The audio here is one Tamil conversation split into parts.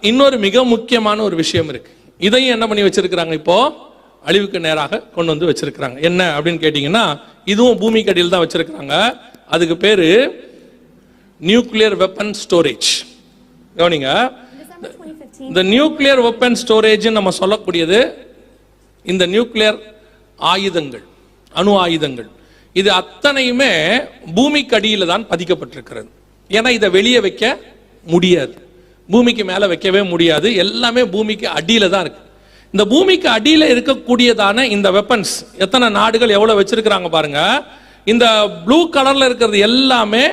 இன்னொரு மிக முக்கியமான ஒரு விஷயம் இருக்கு. இதையும் என்ன பண்ணி வச்சிருக்கிறாங்க, இப்போ அழிவுக்கு நேராக கொண்டு வந்து வச்சிருக்கிறாங்க. என்ன அப்படின்னு கேட்டீங்கன்னா, இதுவும் பூமிக்கு அடியில் தான் வச்சிருக்கிறாங்க. அதுக்கு பேரு நியூக்ளியர் வெப்பன் ஸ்டோரேஜ். கவனிங்க, இந்த நியூக்ளியர் வெப்பன் ஸ்டோரேஜ் நம்ம சொல்லக்கூடியது இந்த நியூக்ளியர் ஆயுதங்கள், அணு ஆயுதங்கள், இது அத்தனையுமே பூமிக்கு அடியில் தான் பதிக்கப்பட்டிருக்கிறது. ஏன்னா இதை வெளியே வைக்க முடியாது, பூமிக்கு மேலே வைக்கவே முடியாது, எல்லாமே பூமிக்கு அடியில் தான் இருக்கு. இந்த பூமிக்கு அடியில் இருக்கக்கூடியதான இந்த வெப்பன்ஸ் எத்தனை நாடுகள் எவ்வளவு வச்சிருக்கிறாங்க பாருங்க. இந்த ப்ளூ கலர்ல இருக்கிறது எல்லாமே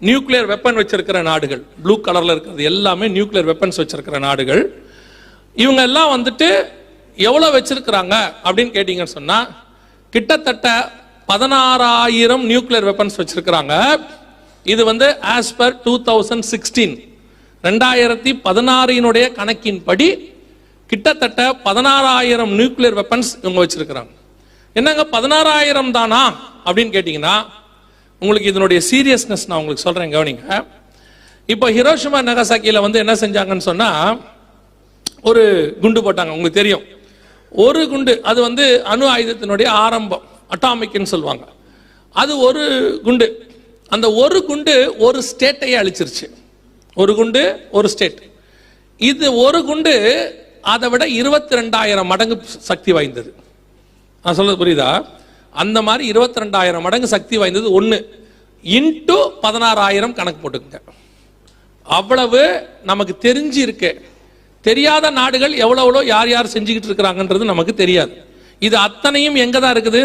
நியூக்ளியர் வெப்பன் வச்சிருக்கிற நாடுகள். ப்ளூ கலர்ல இருக்கிறது எல்லாமே நியூக்ளியர் வெப்பன்ஸ் வச்சிருக்கிற நாடுகள். இவங்க எல்லாம் வந்துட்டு எவ்வளவு வச்சிருக்கிறாங்க அப்படின்னு கேட்டீங்கன்னு சொன்னா, கிட்டத்தட்ட 16,000 நியூக்ளியர் வெப்பன்ஸ் வச்சிருக்கிறாங்க. இது வந்து ஆஸ் பர் 2016 2016 கணக்கின்படி கிட்டத்தட்ட 16,000 நியூக்ளியர் வெப்பன்ஸ் இவங்க வச்சிருக்கிறாங்க. என்னங்க 16,000 தானா அப்படின்னு கேட்டீங்கன்னா, உங்களுக்கு இதனுடைய சீரியஸ்னஸ் நான் உங்களுக்கு சொல்றேன், கவனிங்க. இப்போ ஹிரோஷிமா நகசாக்கியில வந்து என்ன செஞ்சாங்கன்னு சொன்னா, ஒரு குண்டு போட்டாங்க. உங்களுக்கு தெரியும், ஒரு குண்டு, அது வந்து அணு ஆயுதத்தினுடைய ஆரம்பம், அட்டாமிக்னு சொல்லுவாங்க. அது ஒரு குண்டு, அந்த ஒரு குண்டு ஒரு ஸ்டேட்டையே அழிச்சிருச்சு. ஒரு குண்டு ஒரு ஸ்டேட். இது ஒரு குண்டு அதை விட 22,000 மடங்கு சக்தி வாய்ந்தது. நான் சொல்றது புரியுதா? அந்த மாதிரி 22,000 மடங்கு சக்தி வாய்ந்தது ஒன்று இன்டு 16,000 கணக்கு போட்டுக்கங்க. அவ்வளவு நமக்கு தெரிஞ்சு இருக்கு. தெரியாத நாடுகள் எவ்வளோ யார் யார் செஞ்சுக்கிட்டு இருக்கிறாங்கன்றது நமக்கு தெரியாது. இது அத்தனையும் எங்க தான் இருக்குது?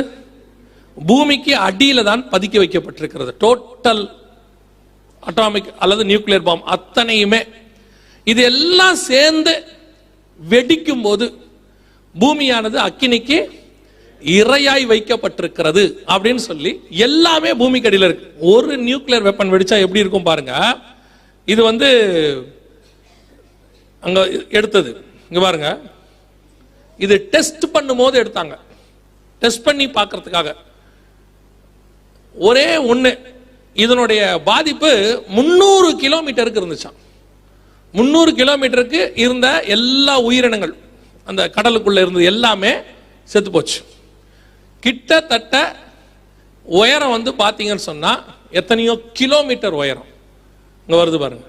பூமிக்கு அடியில தான் பதுக்கி வைக்கப்பட்டிருக்கிறது. டோட்டல் அட்டாமிக் அல்லது நியூக்ளியர் பாம் அத்தனையுமே இது எல்லாம் சேர்ந்து வெடிக்கும் போது பூமியானது அக்கினிக்கு இரையாய் வைக்கப்பட்டிருக்கிறது அப்படின்னு சொல்லி எல்லாமே பூமிக்கு அடியில் இருக்கு. ஒரு நியூக்ளியர் வெப்பன் வெடிச்சா எப்படி இருக்கும் பாருங்க. இது வந்து அங்க எடுத்தது, இங்க பாருங்க, இது டெஸ்ட் பண்ணும் போது எடுத்தாங்க. டெஸ்ட் பண்ணி பார்க்கறதுக்காக ஒரே ஒண்ணு, இதனுடைய பாதிப்பு 300 கிலோமீட்டருக்கு இருந்துச்சாம். 300 கிலோமீட்டருக்கு இருந்த எல்லா உயிரினங்கள் அந்த கடலுக்குள்ள இருந்தது எல்லாமே செத்து போச்சு. கிட்டத்தட்ட உயரம் வந்து பாத்தீங்கன்னு சொன்னா எத்தனையோ கிலோமீட்டர் உயரம் இங்க வருது பாருங்க.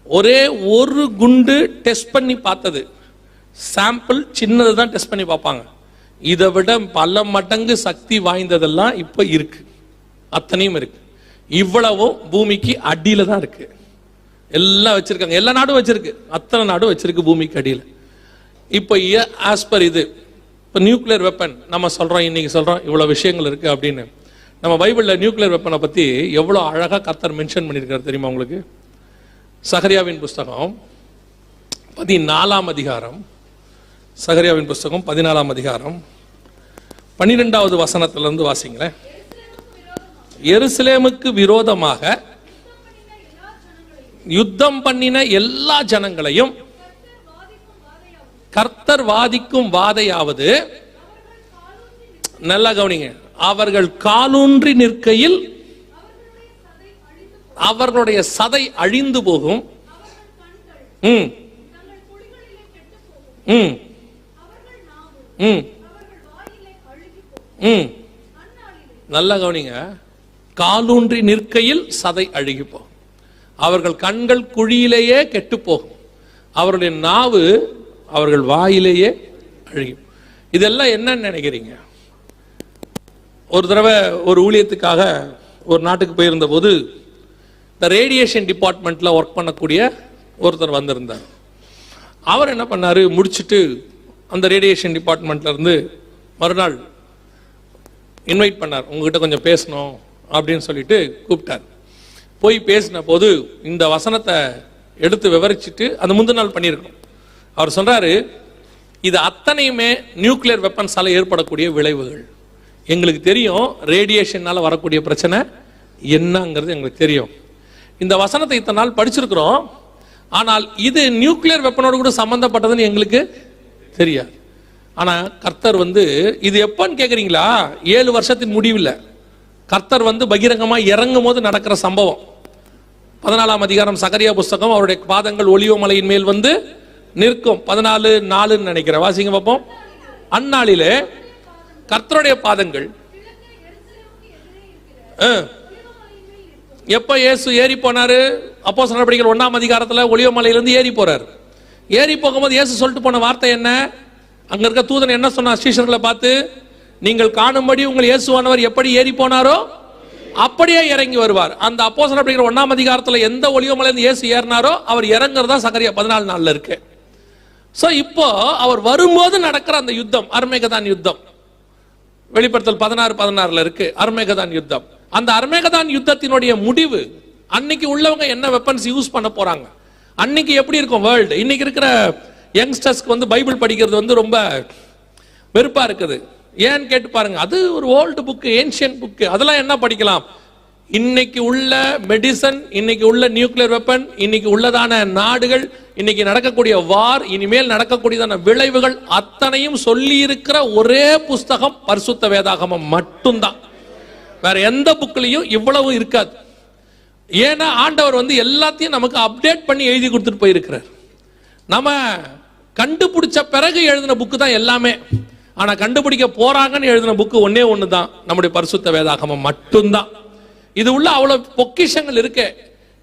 ஒரே ஒரு குண்டு டெஸ்ட் பண்ணி பார்த்தது, சாம்பிள் சின்னது தான் டெஸ்ட் பண்ணி பார்ப்பாங்க. இதை விட பல மடங்கு சக்தி வாய்ந்ததெல்லாம் இப்ப இருக்கு, அத்தனையும் இருக்கு. இவ்வளவும் பூமிக்கு அடியில தான் இருக்கு. எல்லாம் வச்சிருக்காங்க, எல்லா நாடும் வச்சிருக்கு, அத்தனை நாடும் வச்சிருக்கு பூமிக்கு அடியில். இப்போ ஆஸ்பர் இது இப்போ நியூக்ளியர் வெப்பன் நம்ம சொல்றோம், இன்னைக்கு சொல்றோம் இவ்வளவு விஷயங்கள் இருக்கு அப்படின்னு. நம்ம பைபிள்ல நியூக்ளியர் வெப்பனை பத்தி எவ்வளவு அழகா கர்த்தர் மென்ஷன் பண்ணியிருக்காரு தெரியுமா உங்களுக்கு? சகரியாவின் புஸ்தகம் 14ஆம் அதிகாரம், சகரியாவின் புஸ்தகம் 14ஆம் அதிகாரம் 12வது வசனத்திலிருந்து வாசிங்களேன். எருசலேமுக்கு விரோதமாக யுத்தம் பண்ணின எல்லா ஜனங்களையும் கர்த்தர் வாதிக்கும் வாதையாவது, நல்லா கவனிங்க, அவர்கள் காலூன்றி நிற்கையில் அவர்களுடைய சதை அழிந்து போகும். நல்லா கவனிங்க, காலூன்றி நிற்கையில் சதை அழுகி போகும், அவர்கள் கண்கள் குழியிலேயே கெட்டு போகும், அவருடைய நாவு அவர்கள் வாயிலேயே அழுகி. இதெல்லாம் என்னன்னு நினைக்கிறீங்க? ஒரு தடவை ஒரு ஊழியத்துக்காக ஒரு நாட்டுக்கு போயிருந்த போது இந்த ரேடியேஷன் டிபார்ட்மெண்ட்ல ஒர்க் பண்ணக்கூடிய ஒருத்தர் வந்திருந்தார். அவர் என்ன பண்ணாரு, முடிச்சுட்டு அந்த ரேடியேஷன் டிபார்ட்மெண்ட்ல இருந்து மறுநாள் இன்வைட் பண்ணார், உங்ககிட்ட கொஞ்சம் பேசணும் அப்படின்னு சொல்லிட்டு கூப்பிட்டார். போய் பேசின போது இந்த வசனத்தை எடுத்து விவரிச்சுட்டு அந்த முந்தின நாள் பண்ணியிருக்கோம். அவர் சொல்றாரு, இது அத்தனையுமே நியூக்ளியர் வெப்பன்ஸால ஏற்படக்கூடிய விளைவுகள். எங்களுக்கு தெரியும் ரேடியேஷனால வரக்கூடிய பிரச்சனை என்னங்கிறது எங்களுக்கு தெரியும். இந்த வசனத்தை இத்தனை நாள் படிச்சிருக்கிறோம், ஆனால் இது நியூக்ளியர் வெப்பனோடு கூட சம்பந்தப்பட்டதுன்னு எங்களுக்கு தெரியாது. ஆனா கர்த்தர் வந்து இது எப்பன்னு கேக்குறீங்களா? 7 வருஷத்தின் முடிவில் கர்த்தர் வந்து பகிரங்கமா இறங்கும் போது நடக்கிற சம்பவம். 14ஆம் அதிகாரம் சகரியா புஸ்தகம், அவருடைய பாதங்கள் ஒலிவ மலையின் மேல் வந்து நிற்கும். 14:4 நினைக்கிறேன், வாசிங்க பார்ப்போம். அந்நாளிலே கர்த்தருடைய பாதங்கள் எப்ப இயேசு ஏறி போனாரு? அப்போஸ்தலர் நடவடிக்கைகள் 1ஆம் அதிகாரத்துல ஒலிவ மலையிலிருந்து ஏறி போறாரு. ஏறி போகும்போது இயேசு சொல்லிட்டு போன வார்த்தை என்ன? அங்க இருக்க தூதன் என்ன சொன்னார் சீஷர்களை பார்த்து? நீங்கள் காணும்படி உங்கள் இயேசுவானவர் எப்படி ஏறி போனாரோ அப்படியே இறங்கி வருவார். அந்த அப்போஸ்தலர் நடவடிக்கைகள் 1ஆம் அதிகாரத்துல எந்த ஒலிவ மலையிலிருந்து இயேசு ஏறினாரோ அவர் இறங்குறதா சகரியா 14:4 இருக்கு. சோ இப்போ அவர் வரும்போது நடக்கிற அந்த யுத்தம் அர்மேகதான் யுத்தம், வெளிப்படுத்தல் 16:16 இருக்கு. அர்மேகதான் யுத்தம், அந்த அர்மேகதான் யுத்தத்தினுடைய முடிவு, அன்னைக்கு உள்ளவங்க என்ன வெப்பன்ஸ் யூஸ் பண்ண போறாங்க, அன்னைக்கு எப்படி இருக்கும் வேர்ல்டு. இன்னைக்கு இருக்கிற யங்ஸ்டர்ஸ்க்கு வந்து பைபிள் படிக்கிறது வந்து ரொம்ப வெறுப்பா இருக்குது. ஏன்னு கேட்டு பாருங்க, அது ஒரு ஓல்டு புக்கு, ஏன்ஷியன்ட் புக்கு, அதெல்லாம் என்ன படிக்கலாம்? இன்னைக்கு உள்ள மெடிசன், இன்னைக்கு உள்ள நியூக்ளியர் வெப்பன், இன்னைக்கு உள்ளதான நாடுகள், இன்னைக்கு நடக்கக்கூடிய வார், இனிமேல் நடக்கக்கூடியதான விளைவுகள் அத்தனையும் சொல்லி இருக்கிற ஒரே புஸ்தகம் பரிசுத்த வேதாகமம் மட்டும்தான். வேற எந்த புக்லயும் இவ்வளவு இருக்காது. ஏன்னா ஆண்டவர் வந்து எல்லாத்தையும் நமக்கு அப்டேட் பண்ணி எழுதி கொடுத்துட்டு போயிருக்கிறார். நம்ம கண்டுபிடிச்ச பிறகு எழுதின புக்கு தான் எல்லாமே. ஆனா கண்டுபிடிக்க போறாங்கன்னு எழுதின புக்கு ஒன்னே ஒன்று தான், நம்முடைய பரிசுத்த வேதாகமம் மட்டும்தான். இது உள்ள அவ்வளவு பொக்கிஷங்கள் இருக்கு.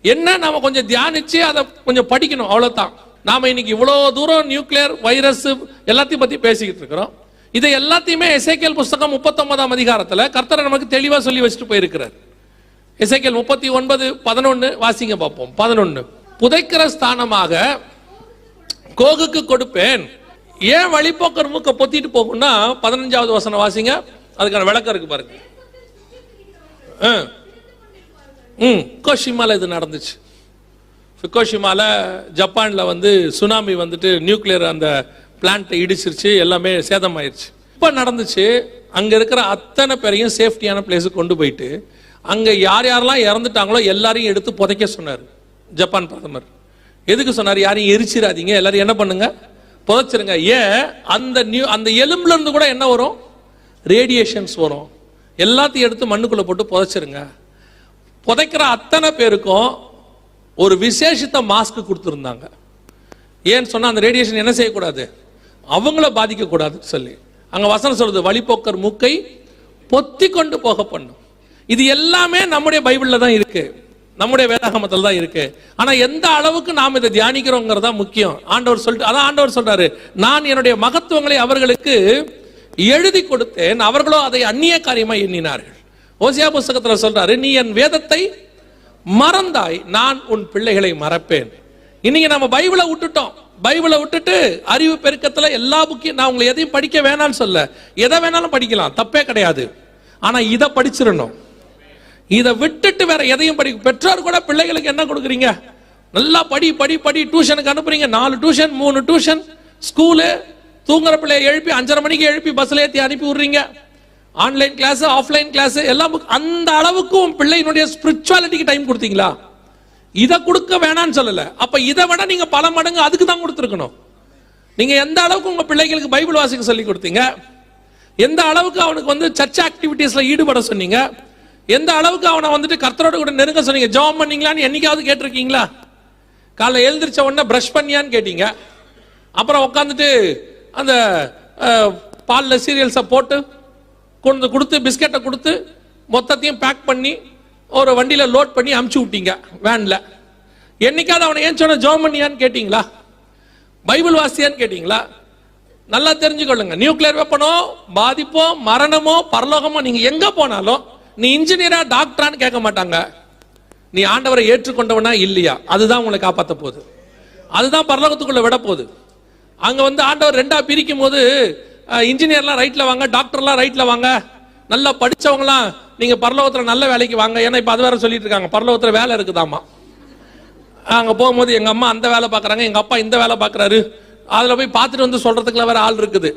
என்ன நாம கொஞ்சம் தியானிச்சு அதை கொஞ்சம் படிக்கணும், அவ்வளவுதான். நாம இன்னைக்கு இவ்வளவு தூரம் நியூக்ளியர் வைரஸ் எல்லாத்தையும் பத்தி பேசிக்கிட்டு இருக்கிறோம். இதை எல்லாத்தையுமே எசேக்கியேல் புஸ்தகம் 39ஆம் அதிகாரத்துல கர்த்தர் நமக்கு தெளிவா சொல்லி வச்சுட்டு போயிருக்கிறார். எசேக்கியேல் 39:11 வாசிங்க பார்ப்போம். 11, புதைக்கிற ஸ்தானமாக கோகுக்கு கொடுப்பேன். ஏன் வழிபோக்கர் மூக்க பொத்திட்டு போகும்னா 15வது வசனம் வாசிங்க, அதுக்கான விளக்கம் இருக்கு பாருங்க. ஃபுகுஷிமால இது நடந்துச்சு. ஃபுகுஷிமால ஜப்பான்ல வந்து சுனாமி வந்துட்டு நியூக்ளியர் அந்த பிளான்ட்டை இடிச்சிருச்சு, எல்லாமே சேதமாயிருச்சு. இப்ப நடந்துச்சு, அங்க இருக்கிற அத்தனை பேரையும் சேஃப்டியான பிளேஸுக்கு கொண்டு போயிட்டு அங்க யார் யாரெல்லாம் இறந்துட்டாங்களோ எல்லாரையும் எடுத்து புதைக்க சொன்னார் ஜப்பான் பிரதமர். எதுக்கு சொன்னார்? யாரையும் எரிச்சிடாதீங்க, எல்லாரும் என்ன பண்ணுங்க, புதைச்சிருங்க. ஏன்? அந்த எலும்புல இருந்து கூட என்ன வரும்? ரேடியேஷன்ஸ் வரும். எல்லாத்தையும் எடுத்து மண்ணுக்குள்ள போட்டு புதைச்சிருங்க. புதைக்கிற அத்தனை பேருக்கும் ஒரு விசேஷித்த மாஸ்க் கொடுத்துருந்தாங்க. ஏன்னு சொன்னா அந்த ரேடியேஷன் என்ன செய்யக்கூடாது, அவங்கள பாதிக்க கூடாது சொல்லி. அங்க வசனம் சொல்றது, வழிபோக்கர் மூக்கை பொத்தி கொண்டு போக பண்ணும். இது எல்லாமே நம்முடைய பைபிள்ல தான் இருக்கு, நம்முடைய வேதாகமத்தில் தான் இருக்கு. ஆனா எந்த அளவுக்கு நாம் இதை தியானிக்கிறோங்கிறதா முக்கியம். ஆண்டவர் சொல்லிட்டு, அதான் ஆண்டவர் சொல்றாரு, நான் என்னுடைய மகத்துவங்களை அவர்களுக்கு எழுதி கொடுத்தேன், அவர்களோ அதை அந்நிய காரியமா எண்ணினார்கள். ஓசியா புஸ்தகத்துல சொல்றாரு, நீ என் வேதத்தை மறந்தாய், நான் உன் பிள்ளைகளை மறப்பேன். இன்னைக்கு நம்ம பைபிளை விட்டுட்டோம். பைபிளை விட்டுட்டு அறிவு பெருக்கத்துல எல்லா புக்கையும், நான் உங்களை எதையும் படிக்க வேணாம்னு சொல்ல, எதை வேணாலும் படிக்கலாம், தப்பே கிடையாது. ஆனா இதை படிச்சிடணும். இதை விட்டுட்டு வேற எதையும் படிக்க. பெற்றோர் கூட பிள்ளைகளுக்கு என்ன கொடுக்குறீங்க? நல்லா படி படி படி, டியூஷனுக்கு அனுப்புறீங்க. 4 டியூஷன் 3 டியூஷன், ஸ்கூலு, தூங்குற பிள்ளைய எழுப்பி 5:30 மணிக்கு எழுப்பி பஸ்ல ஏற்றி அனுப்பி விடுறீங்க. ஆன்லைன் கிளாஸ், ஆஃப்லைன் கிளாஸ் எல்லாம். அந்த அளவுக்கு உன் பிள்ளையினுடைய ஸ்பிரிச்சுவாலிட்டிக்கு டைம் கொடுத்தீங்களா? இதை கொடுக்க வேணான்னு சொல்லல. அப்ப இதை விட நீங்க பல மடங்கு அதுக்கு தான் கொடுத்துருக்கணும். நீங்க எந்த அளவுக்கு உங்க பிள்ளைகளுக்கு பைபிள் வாசிக்க சொல்லி கொடுத்தீங்க? எந்த அளவுக்கு அவனுக்கு வந்து சர்ச் ஆக்டிவிட்டீஸ்ல ஈடுபட சொன்னீங்க? எந்த அளவுக்கு அவனை வந்துட்டு கர்த்தரோட கூட நெருங்க சொன்னீங்க? ஜெபம் பண்ணீங்களான்னு என்னைக்காவது கேட்டிருக்கீங்களா? காலைல எழுந்திரிச்ச உடனே பிரஷ் பண்ணியான்னு கேட்டீங்க. அப்புறம் உட்காந்துட்டு அந்த பாலில் சீரியல்ஸை போட்டு கொண்டு கொடுத்து, பிஸ்கெட்டை கொடுத்து மொத்தத்தையும் பேக் பண்ணி ஒரு வண்டியில் லோட் பண்ணி அமுச்சு விட்டீங்க வேன்ல. என்னைக்காவது அவனை ஏன் சொன்ன ஜெபம் பண்ணியான்னு கேட்டீங்களா? பைபிள் வாசியான்னு கேட்டீங்களா? நல்லா தெரிஞ்சுக்கொள்ளுங்க, நியூக்ளியர் வெப்பனோ, பாதிப்போ, மரணமோ, பரலோகமோ, நீங்க எங்க போனாலும் நீ இன்ஜினியரா டாக்டரான்னு கேட்க மாட்டாங்க. நீ ஆண்டவரை ஏற்றுக்கொண்டவனா இல்லையா, அதுதான் உங்களை காப்பாற்ற போகுது, அதுதான் பரலோகத்துக்குள்ள விட போகுது. அங்க வந்து ஆண்டவர் 2ஆ பிரிக்கும் போது இன்ஜினியர்லாம் ரைட்ல வாங்க, டாக்டர்லாம் ரைட்ல வாங்க, நல்லா படிச்சவங்களாம் நீங்க பரலோகத்துல நல்ல வேலைக்கு வாங்க. ஏன்னா இப்ப அது வேற சொல்லிட்டு இருக்காங்க, பரலோகத்துல வேலை இருக்குதாமா. அங்க போகும்போது எங்க அம்மா அந்த வேலை பாக்குறாங்க, எங்க அப்பா இந்த வேலை பாக்குறாரு. அதுல போய் பார்த்துட்டு வந்து சொல்றதுக்குள்ள வேற ஆள் இருக்குது.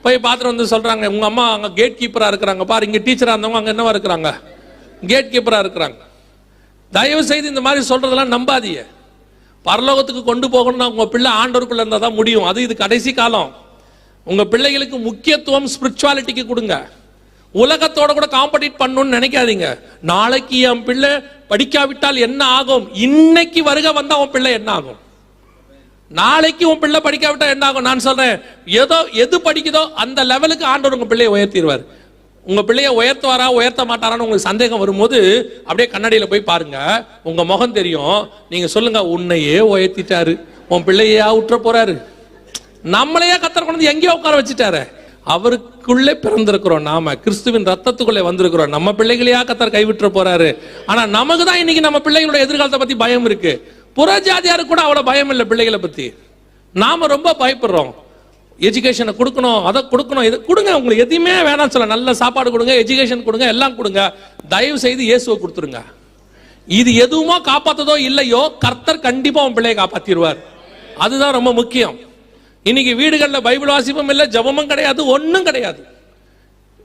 போய் பார்த்துட்டு வந்து சொல்றாங்க, உங்க அம்மா அங்க கேட் கீப்பரா இருக்கிறாங்க பாரு, இங்க டீச்சரா இருந்தவங்க அங்க என்னவா இருக்கிறாங்க, கேட் கீப்பரா இருக்கிறாங்க. தயவு செய்து இந்த மாதிரி சொல்றதெல்லாம் நம்பாதீங்க. பரலோகத்துக்கு கொண்டு போகணும்னா உங்க பிள்ளை ஆண்டவருக்குள்ள இருந்தா தான் முடியும். அது இது கடைசி காலம். உங்க பிள்ளைகளுக்கு முக்கியத்துவம் ஸ்பிரிச்சுவாலிட்டிக்கு கொடுங்க. உலகத்தோட கூட காம்படிட் பண்ணணும்னு நினைக்காதீங்க. நாளைக்கு என் பிள்ளை படிக்காவிட்டால் என்ன ஆகும், இன்னைக்கு வருக வந்தா உன் பிள்ளை என்ன ஆகும், நாளைக்கு உன் பிள்ளை படிக்காவிட்டா என்ன ஆகும். நான் சொல்றேன், எது படிக்குதோ அந்த லெவலுக்கு ஆண்டவர் உங்க பிள்ளையை உயர்த்திடுவார். உங்க பிள்ளைய உயர்த்துவாரா உயர்த்த மாட்டாரான்னு உங்களுக்கு சந்தேகம் வரும்போது அப்படியே கண்ணாடியில போய் பாருங்க, உங்க முகம் தெரியும். நீங்க சொல்லுங்க, உன்னையே உயர்த்திட்டாரு, உன் பிள்ளையா உற்ற போறாரு. நம்மளையே கத்தர் கொண்டு எங்கேயோ உட்கார வச்சுட்டாரு. அவருக்குள்ளே பிறந்திருக்கிறோம், நாம கிறிஸ்துவின் ரத்தத்துக்குள்ளே வந்திருக்கிறோம். நம்ம பிள்ளைகளையா கத்தர் கைவிட்டுற போறாரு. ஆனா நமக்கு தான் இன்னைக்கு நம்ம பிள்ளைகளோட எதிர்காலத்தை பத்தி பயம் இருக்கு. புறஜாதியாரு கூட அவ்வளவு பயம் இல்லை பிள்ளைகளை பத்தி. நாம ரொம்ப பயப்படுறோம். எஜுகேஷனை கொடுக்கணும், அதை கொடுக்கணும், இதை கொடுங்க. உங்களுக்கு எதையுமே வேணாம் சொல்ல, நல்ல சாப்பாடு கொடுங்க, எஜுகேஷன் கொடுங்க, எல்லாம் கொடுங்க. தயவு செய்து இயேசுவை கொடுத்துருங்க. இது எதுவுமோ காப்பாத்ததோ இல்லையோ, கர்த்தர் கண்டிப்பா உன் பிள்ளையை காப்பாத்திடுவார். அதுதான் ரொம்ப முக்கியம். இன்னைக்கு வீடுகளில் பைபிள் வாசிப்பும் இல்லை, ஜபமும் கிடையாது, ஒன்னும் கிடையாது.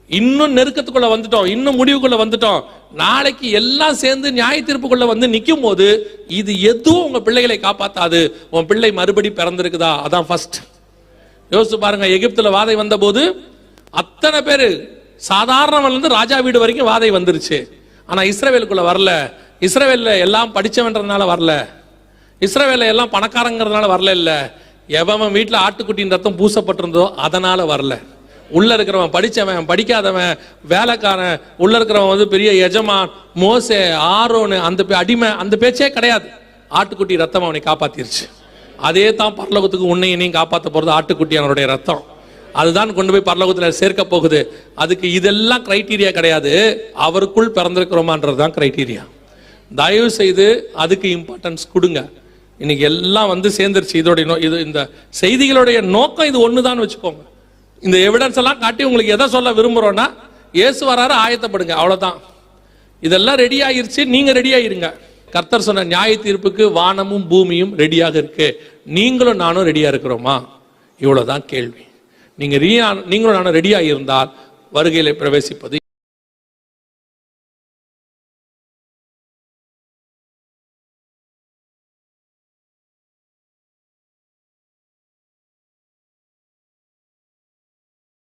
இன்னும் நெருக்கத்துக்குள்ள வந்துட்டோம், இன்னும் முடிவுக்குள்ள வந்துட்டோம். நாளைக்கு எல்லாம் சேர்ந்து நியாய தீர்ப்புக்குள்ள வந்து நிற்கும் போது இது எதுவும் உங்க பிள்ளைகளை காப்பாத்தாது. உன் பிள்ளை மறுபடி பிறந்திருக்குதா, அதான் ஃபர்ஸ்ட். யோசிச்சு பாருங்க, எகிப்துல வாதை வந்த போது அத்தனை பேரு சாதாரண ராஜா வீடு வரைக்கும் வாதை வந்துருச்சு. ஆனா இஸ்ரவேலுக்குள்ள வரல. இஸ்ரவேல்ல எல்லாம் படிச்சவன்றதுனால வரல, இஸ்ரவேல்ல எல்லாம் பணக்காரங்கிறதுனால வரல. இல்ல, எவன் வீட்டுல ஆட்டுக்குட்டியின் ரத்தம் பூசப்பட்டிருந்தோ அதனால வரல. உள்ள இருக்கிறவன் படிச்சவன், படிக்காதவன், வேலைக்காரன், உள்ள இருக்கிறவன் பெரிய எஜமான், மோசே, ஆரோனு, அந்த அடிமை, அந்த பேச்சே கிடையாது. ஆட்டுக்குட்டி ரத்தம் அவனை காப்பாத்திருச்சு. அதே தான் பரலோகத்துக்கு உன்னை என்னையும் காப்பாற்ற போறது ஆட்டுக்குட்டி அவனுடைய ரத்தம். அதுதான் கொண்டு போய் பரலோகத்துல சேர்க்க போகுது. அதுக்கு இதெல்லாம் கிரைட்டீரியா கிடையாது, அவருக்குள் பிறந்திருக்கிறோமான்றதுதான் கிரைட்டீரியா. தயவு செய்து அதுக்கு இம்பார்ட்டன்ஸ் கொடுங்க. இன்னைக்கு எல்லாம் சேர்ந்துருச்சு. இதோடைய இது இந்த செய்திகளுடைய நோக்கம் இது ஒண்ணுதான் வச்சுக்கோங்க. இந்த எவிடன்ஸ் எல்லாம் காட்டி உங்களுக்கு எதை சொல்ல விரும்புறோம்னா, இயேசு வராரு, ஆயத்தப்படுங்க, அவ்வளவுதான். இதெல்லாம் ரெடி ஆயிருச்சு, நீங்க ரெடி ஆயிருங்க. கர்த்தர் சொன்ன நியாய தீர்ப்புக்கு வானமும் பூமியும் ரெடியாக இருக்கு. நீங்களும் நானும் ரெடியா இருக்கிறோமா? இவ்வளவுதான் கேள்வி. நீங்களும் நானும் ரெடியா இருந்தால் வருகையில பிரவேசிப்பது